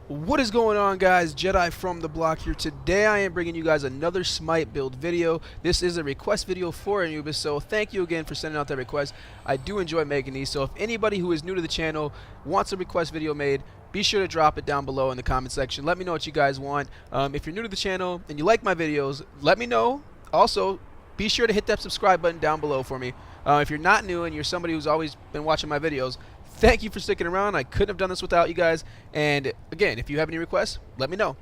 What is going on, guys? Jedi from the block here. Today I am bringing you guys another Smite build video. This is a request video for Anubis, so thank you again for sending out that request. I do enjoy making these, so if anybody who is new to the channel wants a request video made, be sure to drop it down below in the comment section. Let me know what you guys want. If you're new to the channel and you like my videos, let me know. Also, be sure to hit that subscribe button down below for me. If you're not new and you're somebody who's always been watching my videos, thank you for sticking around. I couldn't have done this without you guys. And again, if you have any requests, let me know.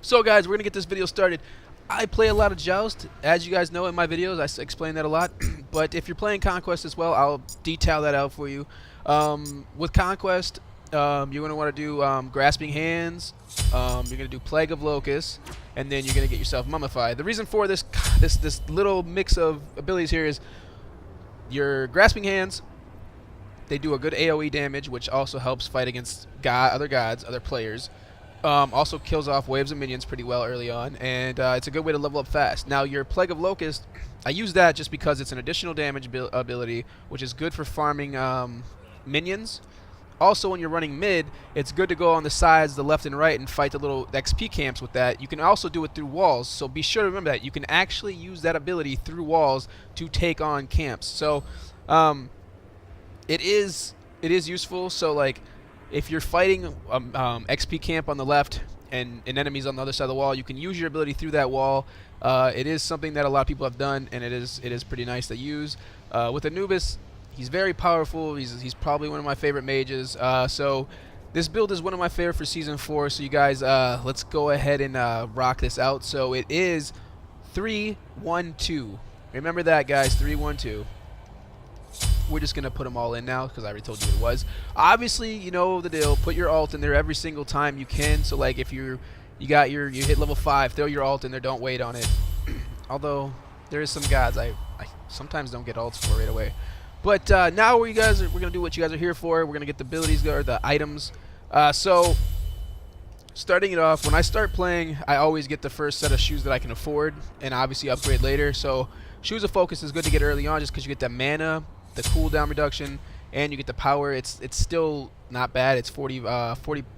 So guys, we're going to get this video started. I play a lot of Joust. As you guys know in my videos, I explain that a lot. But if you're playing Conquest as well, I'll detail that out for you. With Conquest, you're going to want to do Grasping Hands. You're going to do Plague of Locusts. And then you're going to get yourself Mummified. The reason for this little mix of abilities here is your Grasping Hands. They do a good AoE damage, which also helps fight against other gods, other players. Also kills off waves of minions pretty well early on, and it's a good way to level up fast. Now, your Plague of Locust, I use that just because it's an additional damage ability, which is good for farming minions. Also, when you're running mid, it's good to go on the sides, the left and right, and fight the little XP camps with that. You can also do it through walls, so be sure to remember that. You can actually use that ability through walls to take on camps. So, it is useful. So like if you're fighting XP camp on the left and enemies on the other side of the wall, you can use your ability through that wall. It is something that a lot of people have done, and it is pretty nice to use. With Anubis, he's very powerful. He's probably one of my favorite mages. So this build is one of my favorite for season 4. So you guys, let's go ahead and rock this out. So it is 3-1-2. Remember that, guys. 3-1-2. We're just going to put them all in now because I already told you what it was. Obviously, you know the deal. Put your ult in there every single time you can. So like if you hit level 5, throw your ult in there. Don't wait on it. Although there is some gods I sometimes don't get ults for right away. But now we're going to do what you guys are here for. We're going to get the abilities or the items. So starting it off, when I start playing, I always get the first set of shoes that I can afford and obviously upgrade later. So Shoes of Focus is good to get early on just because you get the mana, the cooldown reduction, and you get the power. It's still not bad. It's 40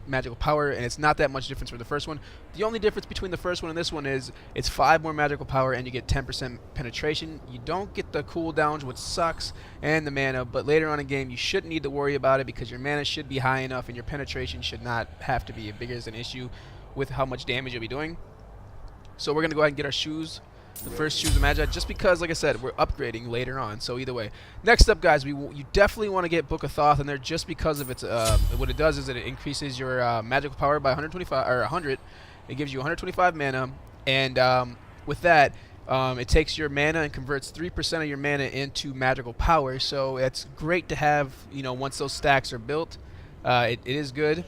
magical power, and it's not that much difference from the first one. The only difference between the first one and this one is it's 5 more magical power, and you get 10% penetration. You don't get the cooldowns, which sucks, and the mana, but later on in game you shouldn't need to worry about it because your mana should be high enough, and your penetration should not have to be as big as an issue with how much damage you'll be doing. So we're going to go ahead and get our shoes. The first Shoes of Magi, just because, like I said, we're upgrading later on. So either way. Next up, guys, you definitely want to get Book of Thoth in there just because of its what it does is it increases your magical power by 125 or 100. It gives you 125 mana, and with that, it takes your mana and converts 3% of your mana into magical power. So it's great to have, you know, once those stacks are built. It is good.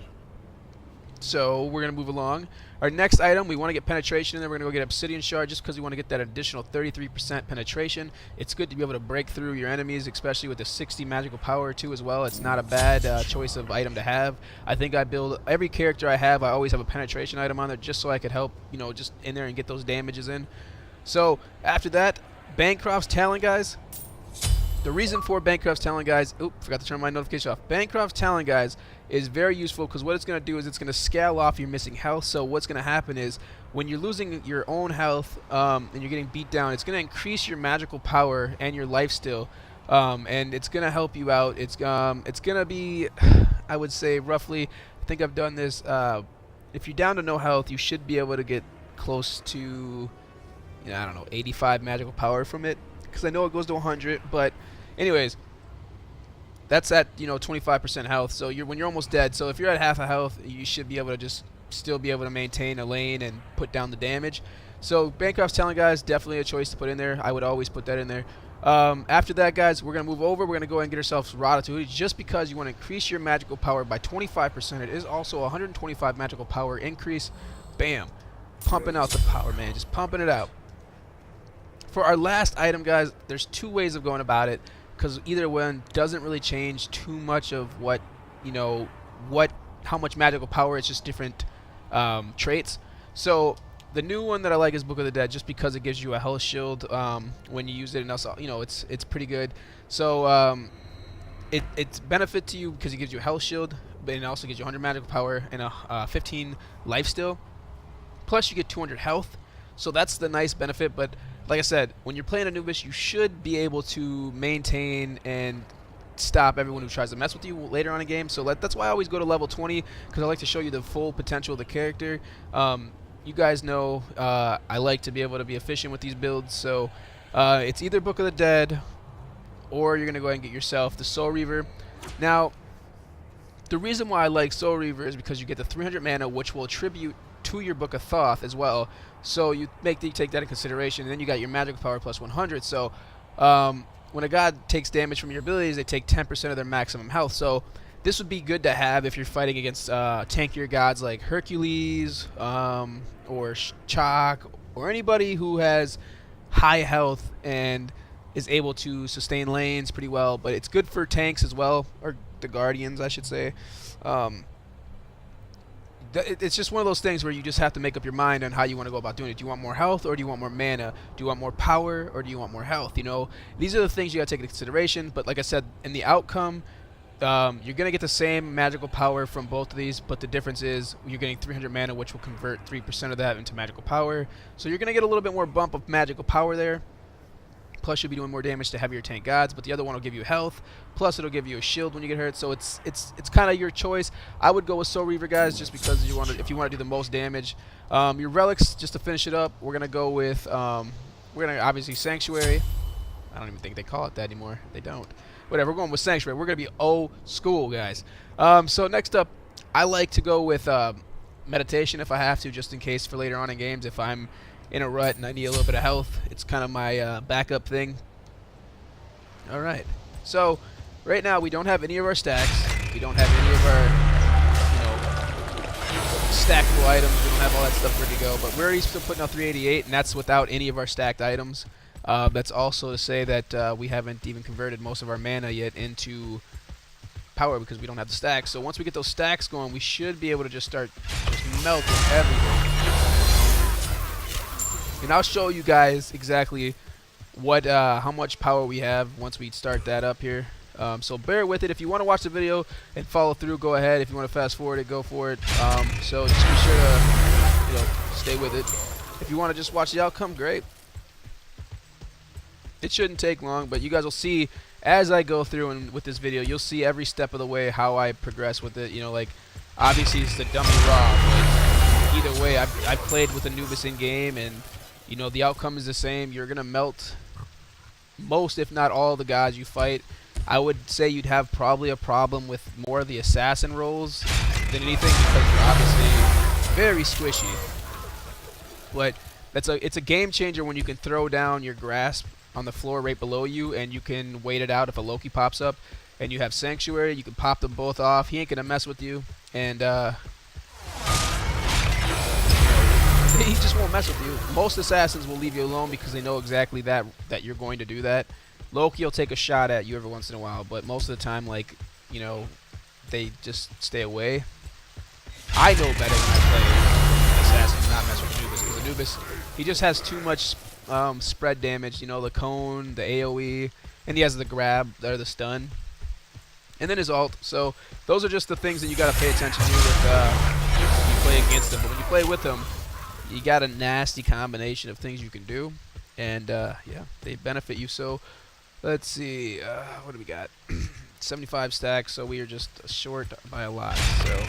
So we're going to move along. Our next item, we want to get penetration in there. We're going to go get Obsidian Shard just because we want to get that additional 33% penetration. It's good to be able to break through your enemies, especially with the 60 magical power too as well. It's not a bad choice of item to have. I think I build every character I have, I always have a penetration item on there just so I could help, you know, just in there and get those damages in. So after that, Bancroft Talon, guys. The reason for Bancroft Talon, guys, forgot to turn my notification off. Bancroft Talon, guys, is very useful because what it's going to do is it's going to scale off your missing health. So what's going to happen is when you're losing your own health and you're getting beat down, it's going to increase your magical power and your life steal, and it's going to help you out. It's going to be, I would say, roughly, I think I've done this, if you're down to no health, you should be able to get close to, you know, I don't know, 85 magical power from it because I know it goes to 100, but anyways, that's at, you know, 25% health. So when you're almost dead. So if you're at half a health, you should be able to just still be able to maintain a lane and put down the damage. So Bancroft's Talon, guys, definitely a choice to put in there. I would always put that in there. After that, guys, we're gonna move over. We're gonna go ahead and get ourselves Ratatouille just because you want to increase your magical power by 25%. It is also 125 magical power increase. Bam, pumping out the power, man, just pumping it out. For our last item, guys, there's 2 ways of going about it, because either one doesn't really change too much of what, you know, how much magical power. It's just different traits. So the new one that I like is Book of the Dead, just because it gives you a health shield when you use it, and also, you know, it's pretty good. So it's benefit to you because it gives you a health shield, but it also gives you 100 magical power and a 15 life steal. Plus you get 200 health, so that's the nice benefit. But like I said, when you're playing Anubis, you should be able to maintain and stop everyone who tries to mess with you later on in game. So that's why I always go to level 20, because I like to show you the full potential of the character. You guys know I like to be able to be efficient with these builds, so it's either Book of the Dead or you're going to go ahead and get yourself the Soul Reaver. Now, the reason why I like Soul Reaver is because you get the 300 mana, which will attribute to your Book of Thoth as well. So you take that in consideration, and then you got your magical power plus 100. So when a god takes damage from your abilities, they take 10% of their maximum health. So this would be good to have if you're fighting against tankier gods like Hercules or Chak, or anybody who has high health and is able to sustain lanes pretty well. But it's good for tanks as well, or the Guardians, I should say. It's just one of those things where you just have to make up your mind on how you want to go about doing it. Do you want more health, or do you want more mana? Do you want more power, or do you want more health? You know, these are the things you got to take into consideration. But like I said, in the outcome, you're going to get the same magical power from both of these, but the difference is you're getting 300 mana, which will convert 3% of that into magical power. So you're going to get a little bit more bump of magical power there. Plus you'll be doing more damage to heavier tank gods, but the other one will give you health. Plus it'll give you a shield when you get hurt. So it's kind of your choice. I would go with Soul Reaver, guys, just because if you want to do the most damage. Your relics, just to finish it up, we're gonna go with we're gonna obviously Sanctuary. I don't even think they call it that anymore. They don't. Whatever. We're going with Sanctuary. We're gonna be old school, guys. So next up, I like to go with Meditation if I have to, just in case for later on in games if I'm in a rut and I need a little bit of health. It's kind of my backup thing. Alright, so right now we don't have any of our stacks. We don't have any of our stackable items. We don't have all that stuff ready to go, but we're already still putting out 388, and that's without any of our stacked items. That's also to say that we haven't even converted most of our mana yet into power because we don't have the stacks. So once we get those stacks going, we should be able to just start melting everything. And I'll show you guys exactly what how much power we have once we start that up here. So bear with it. If you want to watch the video and follow through, go ahead. If you want to fast forward it, go for it. So just be sure to stay with it. If you want to just watch the outcome, great. It shouldn't take long, but you guys will see as I go through and with this video, you'll see every step of the way how I progress with it. You know, like obviously it's the dummy raw, but either way, I've played with Anubis in game, and you know, the outcome is the same. You're going to melt most, if not all, the gods you fight. I would say you'd have probably a problem with more of the assassin roles than anything because you're obviously very squishy. But it's a game changer when you can throw down your grasp on the floor right below you and you can wait it out if a Loki pops up. And you have Sanctuary. You can pop them both off. He ain't going to mess with you. And he just won't mess with you. Most assassins will leave you alone because they know exactly that you're going to do that. Loki will take a shot at you every once in a while, but most of the time, like, you know, they just stay away. I know better when I play assassins, not mess with Anubis, because Anubis, he just has too much spread damage. You know, the cone, the AoE, and he has the grab, or the stun, and then his ult. So those are just the things that you got to pay attention to with when you play against him. But when you play with him, you got a nasty combination of things you can do, and yeah, they benefit you. So let's see, what do we got? 75 stacks, so we are just short by a lot. So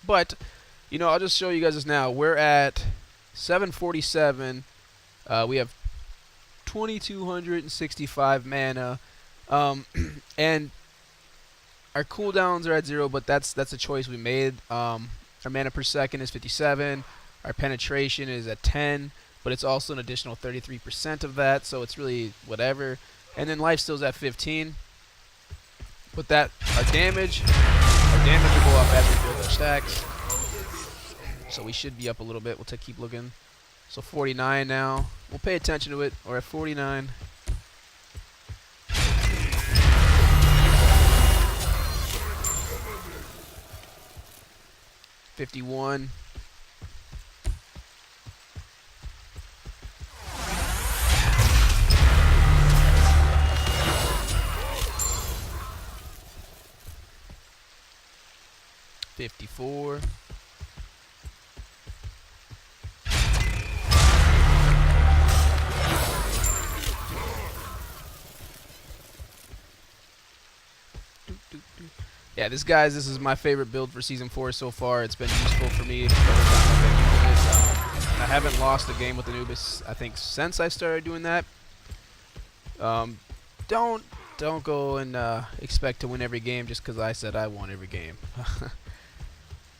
but you know, I'll just show you guys this now. We're at 747. We have 2265 mana, and our cooldowns are at 0, but that's a choice we made. Our mana per second is 57. Our penetration is at 10, but it's also an additional 33% of that, so it's really whatever. And then lifesteal's at 15. But that our damage will go up as we build our stacks. So we should be up a little bit. We'll keep looking. So 49 now. We'll pay attention to it. We're at 49. $51. 54. Yeah, this is my favorite build for Season 4 so far. It's been useful for me every time I've been using it. I haven't lost a game with Anubis, I think, since I started doing that. Don't go and expect to win every game just because I said I won every game.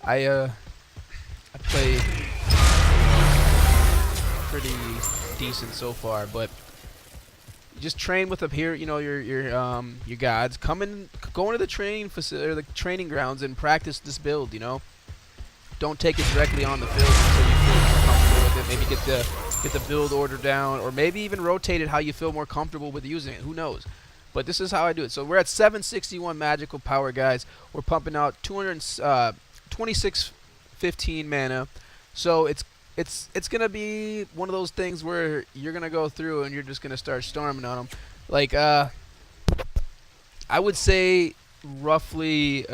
I play pretty decent so far, but just train with here, you know, your gods. Go into the training facility or the training grounds and practice this build. You know, don't take it directly on the field until you feel more comfortable with it. Maybe get the build order down, or maybe even rotate it how you feel more comfortable with using it. Who knows? But this is how I do it. So we're at 761 magical power, guys. We're pumping out 2615 mana. So it's gonna be one of those things where you're gonna go through and you're just gonna start storming on them. Like I would say roughly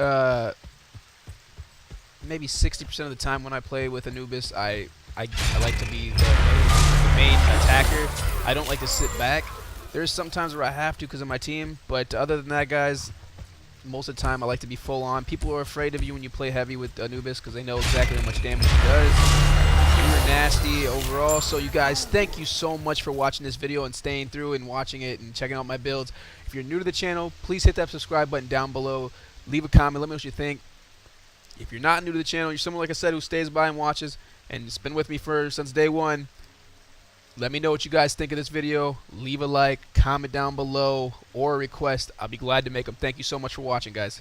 maybe 60% of the time when I play with Anubis, I like to be the main attacker. I don't like to sit back. There's some times where I have to because of my team, but other than that, guys, most of the time I like to be full on. People are afraid of you when you play heavy with Anubis because they know exactly how much damage he does. You're nasty overall. So you guys, thank you so much for watching this video and staying through and watching it and checking out my builds. If you're new to the channel, please hit that subscribe button down below. Leave a comment. Let me know what you think. If you're not new to the channel, you're someone, like I said, who stays by and watches and has been with me since day one, let me know what you guys think of this video. Leave a like, comment down below, or a request. I'll be glad to make them. Thank you so much for watching, guys.